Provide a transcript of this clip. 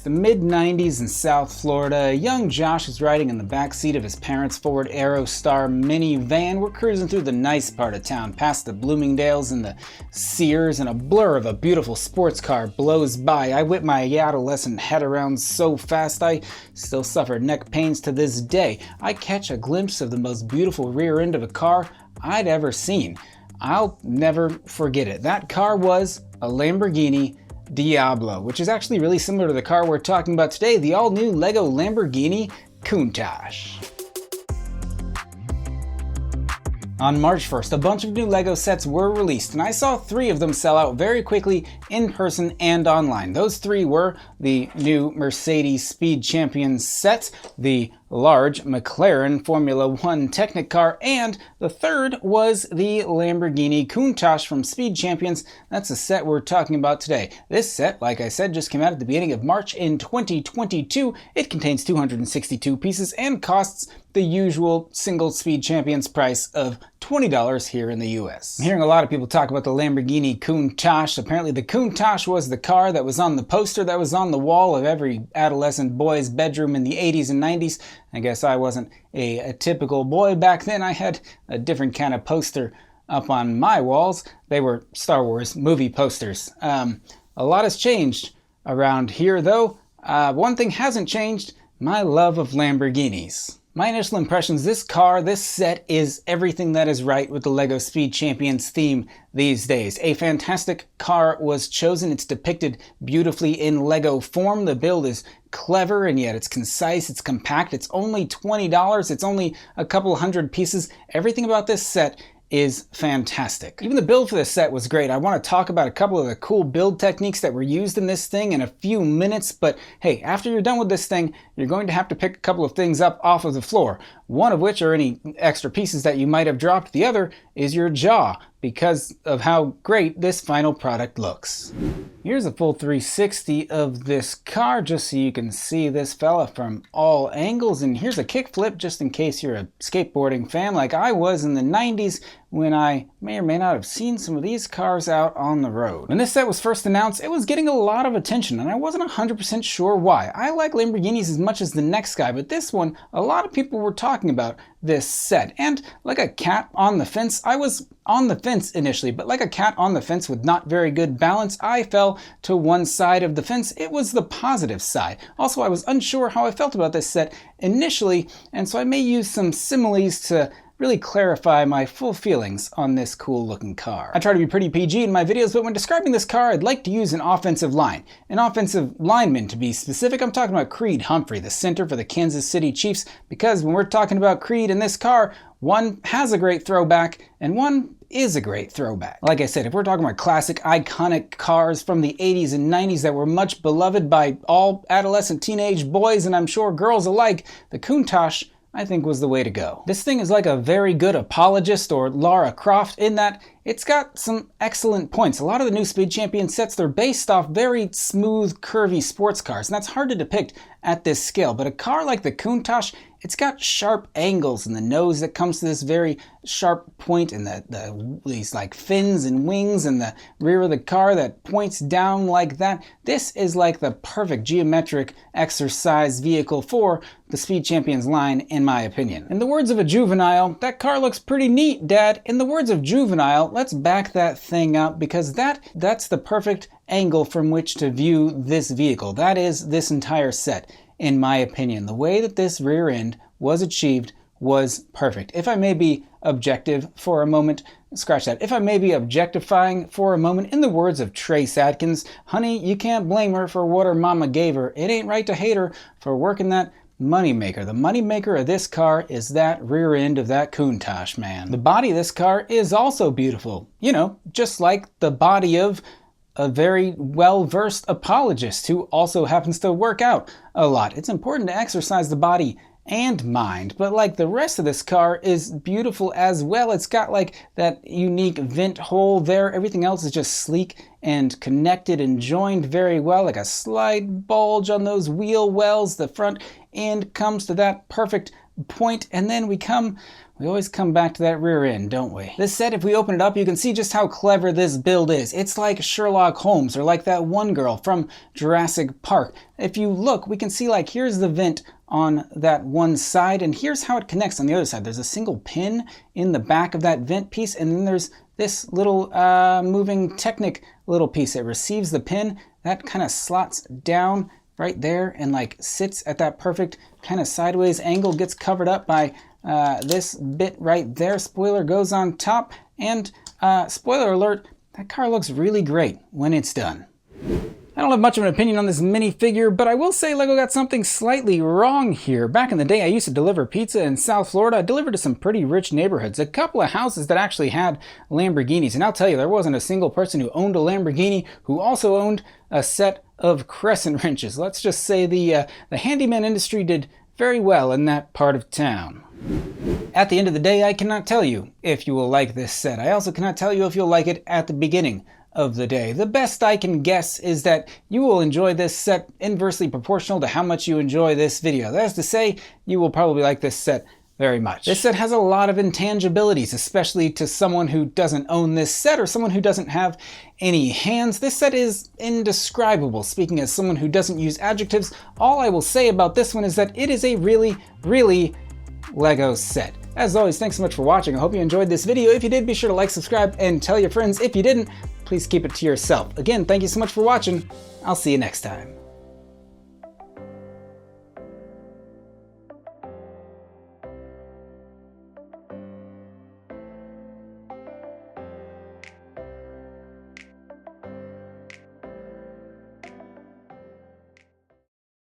It's the mid-90s in South Florida. Young Josh is riding in the backseat of his parents' Ford Aerostar minivan. We're cruising through the nice part of town, past the Bloomingdales and the Sears, and a blur of a beautiful sports car blows by. I whip my adolescent head around so fast I still suffer neck pains to this day. I catch a glimpse of the most beautiful rear end of a car I'd ever seen. I'll never forget it. That car was a Lamborghini Diablo, which is actually really similar to the car we're talking about today, the all-new Lego Lamborghini Countach. On March 1st, a bunch of new LEGO sets were released, and I saw 3 of them sell out very quickly in person and online. Those 3 were the new Mercedes Speed Champions set, the large McLaren Formula 1 Technic-car, and the third was the Lamborghini Countach from Speed Champions. That's the set we're talking about today. This set, like I said, just came out at the beginning of March in 2022. It contains 262 pieces and costs the usual single Speed Champions price of $20 here in the US. I'm hearing a lot of people talk about the Lamborghini Countach. Apparently the Countach was the car that was on the poster that was on the wall of every adolescent boy's bedroom in the 80s and 90s. I guess I wasn't a typical boy back then. I had a different kind of poster up on my walls. They were Star Wars movie posters. A lot has changed around here though. One thing hasn't changed: my love of Lamborghinis. My initial impressions, this set is everything that is right with the LEGO Speed Champions theme these days. A fantastic car was chosen. It's depicted beautifully in LEGO form. The build is clever and yet it's concise, it's compact. It's only $20. It's only a couple hundred pieces. Everything about this set is fantastic. Even the build for this set was great. I want to talk about a couple of the cool build techniques that were used in this thing in a few minutes, but hey, after you're done with this thing, you're going to have to pick a couple of things up off of the floor. One of which are any extra pieces that you might have dropped. The other is your jaw, because of how great this final product looks. Here's a full 360 of this car just so you can see this fella from all angles, and here's a kickflip just in case you're a skateboarding fan like I was in the 90s when I may or may not have seen some of these cars out on the road. When this set was first announced, it was getting a lot of attention and I wasn't 100% sure why. I like Lamborghinis as much as the next guy, but this one, a lot of people were talking about this set. And like a cat on the fence, I was on the fence initially, but like a cat on the fence with not very good balance, I fell to one side of the fence. It was the positive side. Also, I was unsure how I felt about this set initially, and so I may use some similes to really clarify my full feelings on this cool looking car. I try to be pretty PG in my videos, but when describing this car, I'd like to use an offensive line. An offensive lineman, to be specific. I'm talking about Creed Humphrey, the center for the Kansas City Chiefs, because when we're talking about Creed in this car, one has a great throwback and one is a great throwback. Like I said, if we're talking about classic, iconic cars from the 80s and 90s that were much beloved by all adolescent teenage boys and I'm sure girls alike, the Countach, I think, was the way to go. This thing is like a very good apologist or Lara Croft in that it's got some excellent points. A lot of the new Speed Champion sets, they're based off very smooth, curvy sports cars, and that's hard to depict at this scale. But a car like the Countach, it's got sharp angles in the nose that comes to this very sharp point, and these like fins and wings in the rear of the car that points down like that. This is like the perfect geometric exercise vehicle for the Speed Champions line, in my opinion. In the words of a juvenile, that car looks pretty neat, Dad. In the words of juvenile, let's back that thing up, because that's the perfect angle from which to view this vehicle. That is this entire set, in my opinion. The way that this rear end was achieved was perfect. If I may be objective for a moment, scratch that. If I may be objectifying for a moment, in the words of Trace Adkins, honey, you can't blame her for what her mama gave her. It ain't right to hate her for working that moneymaker. The moneymaker of this car is that rear end of that Countach, man. The body of this car is also beautiful. You know, just like the body of a very well-versed apologist who also happens to work out a lot. It's important to exercise the body and mind, but like the rest of this car is beautiful as well. It's got like that unique vent hole there. Everything else is just sleek and connected and joined very well, like a slight bulge on those wheel wells. The front end comes to that perfect point, and then we always come back to that rear end, don't we? This set, if we open it up, you can see just how clever this build is. It's like Sherlock Holmes, or like that one girl from Jurassic Park. If you look, we can see, like, here's the vent on that one side, and here's how it connects on the other side. There's a single pin in the back of that vent piece, and then there's this little moving Technic little piece. It receives the pin, that kind of slots down right there and like sits at that perfect kind of sideways angle, gets covered up by this bit right there. Spoiler goes on top, and spoiler alert, that car looks really great when it's done. I don't have much of an opinion on this minifigure, but I will say LEGO got something slightly wrong here. Back in the day, I used to deliver pizza in South Florida. I delivered to some pretty rich neighborhoods, a couple of houses that actually had Lamborghinis. And I'll tell you, there wasn't a single person who owned a Lamborghini who also owned a set of crescent wrenches. Let's just say the handyman industry did very well in that part of town. At the end of the day, I cannot tell you if you will like this set. I also cannot tell you if you'll like it at the beginning of the day. The best I can guess is that you will enjoy this set inversely proportional to how much you enjoy this video. That is to say, you will probably like this set very much. This set has a lot of intangibilities, especially to someone who doesn't own this set or someone who doesn't have any hands. This set is indescribable. Speaking as someone who doesn't use adjectives, all I will say about this one is that it is a really, really LEGO set. As always, thanks so much for watching. I hope you enjoyed this video. If you did, be sure to like, subscribe, and tell your friends. If you didn't, please keep it to yourself. Again, thank you so much for watching. I'll see you next time.